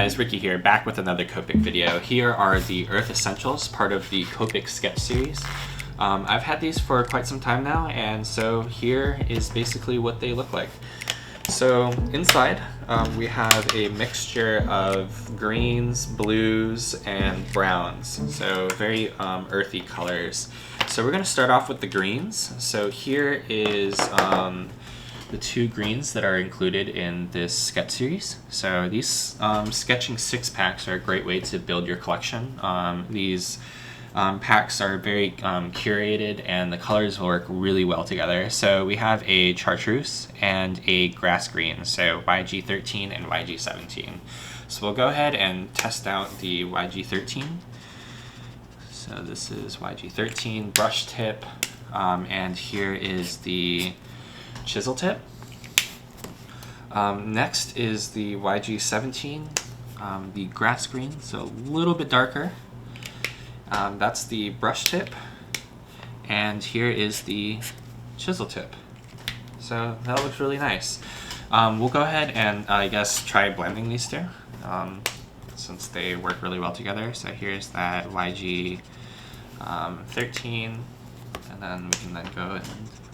guys, Ricky here, back with another COPIC video. Here are the Earth Essentials, part of the COPIC Sketch series. I've had these for quite some time now, and so here is basically what they look like. So inside, we have a mixture of greens, blues, and browns. So very earthy colors. So we're going to start off with the greens. So here is the two greens that are included in this sketch series. So these sketching 6-packs are a great way to build your collection. These packs are very curated, and the colors work really well together. So we have a chartreuse and a grass green, so YG13 and YG17. So we'll go ahead and test out the YG13. So this is YG13 brush tip, and here is the chisel tip. Next is the YG17, the grass green, so a little bit darker. That's the brush tip, and here is the chisel tip. So that looks really nice. We'll go ahead and I guess try blending these two, since they work really well together. So here's that YG13, and then we can then go and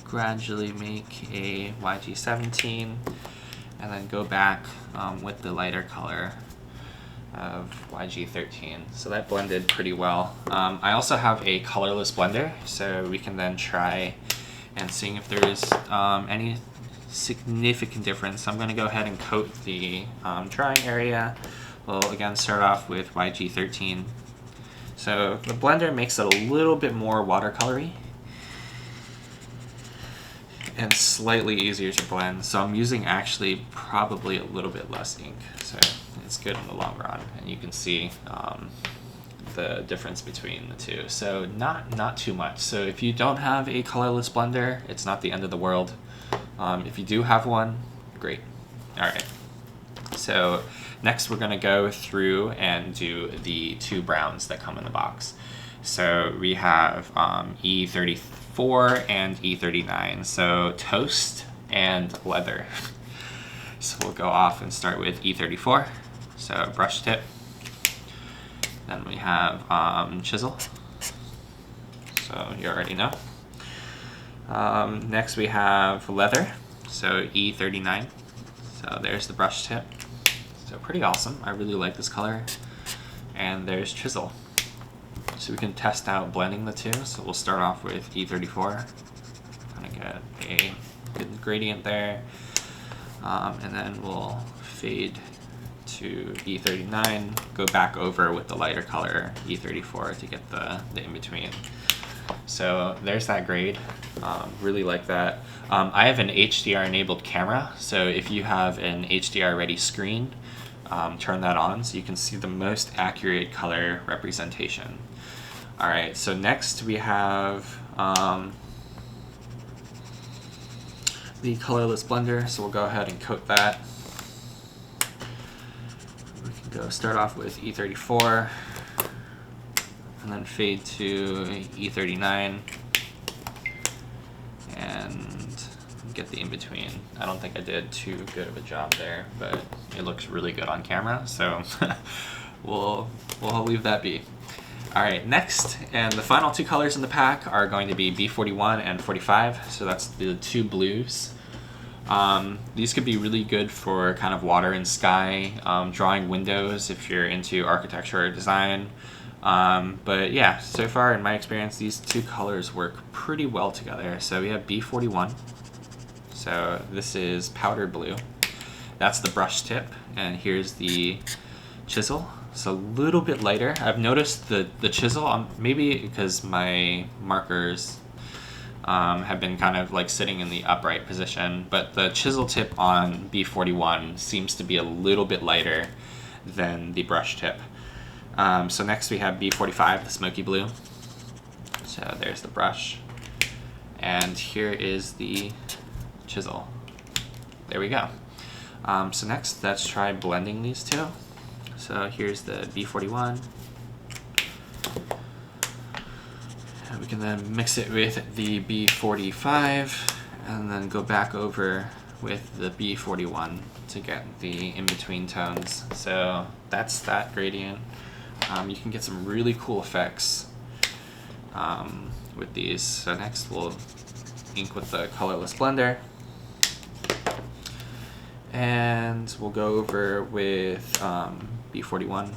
gradually make a YG17, and then go back with the lighter color of YG13. So that blended pretty well. I also have a colorless blender, so we can then try and seeing if there's any significant difference. I'm going to go ahead and coat the drawing area. We'll again start off with YG13. So the blender makes it a little bit more watercolory and slightly easier to blend. So I'm using actually probably a little bit less ink. So it's good in the long run, and you can see the difference between the two. So not too much. So if you don't have a colorless blender, it's not the end of the world. If you do have one, great. All right. So next we're going to go through and do the two browns that come in the box. So we have E34 and E39. So toast and leather. So we'll go off and start with E34. So brush tip. Then we have chisel. So you already know. Next we have leather. So E39. So there's the brush tip. So pretty awesome. I really like this color. And there's chisel. So we can test out blending the two. So we'll start off with E34. Kind of get a good gradient there. And then we'll fade to E39, go back over with the lighter color E34 to get the in-between. So there's that grade. Really like that. I have an HDR enabled camera, so if you have an HDR ready screen, turn that on so you can see the most accurate color representation. Alright, so next we have the colorless blender, so we'll go ahead and coat that. We can go start off with E34 and then fade to E39 and get the in-between. I don't think I did too good of a job there, but it looks really good on camera, so we'll leave that be. Alright, next, and the final two colors in the pack are going to be B41 and 45, so that's the two blues. These could be really good for kind of water and sky, drawing windows if you're into architecture or design. But yeah, so far in my experience, these two colors work pretty well together. So we have B41, so this is powder blue. That's the brush tip, and here's the chisel. So a little bit lighter. I've noticed the chisel, maybe because my markers have been kind of like sitting in the upright position, but the chisel tip on B41 seems to be a little bit lighter than the brush tip. So next we have B45, the smoky blue. So there's the brush, and here is the chisel. There we go. So next, let's try blending these two. So here's the B41. And we can then mix it with the B45 and then go back over with the B41 to get the in-between tones. So that's that gradient. You can get some really cool effects with these. So next we'll ink with the Colorless Blender. And we'll go over with B41.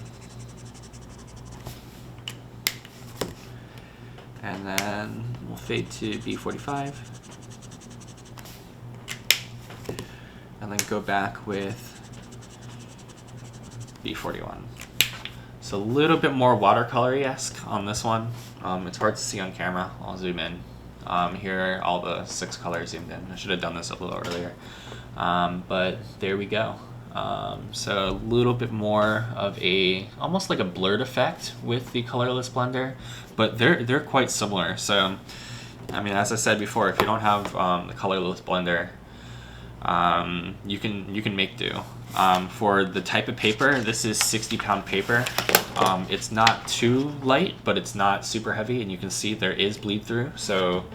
And then we'll fade to B45. And then go back with B41. So a little bit more watercolor-esque on this one. It's hard to see on camera. I'll zoom in. Here are all the 6 colors zoomed in. I should have done this a little earlier. But there we go. So a little bit more of almost like a blurred effect with the Colorless Blender, but they're quite similar. So, I mean, as I said before, if you don't have the Colorless Blender, you can make do. For the type of paper, this is 60-pound paper. It's not too light, but it's not super heavy, and you can see there is bleed through. So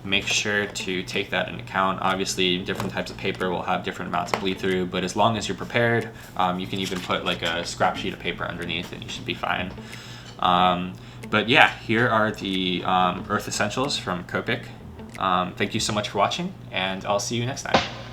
make sure to take that into account. Obviously, different types of paper will have different amounts of bleed through, but as long as you're prepared, you can even put like a scrap sheet of paper underneath and you should be fine. But yeah, here are the Earth Essentials from COPIC. Thank you so much for watching, and I'll see you next time.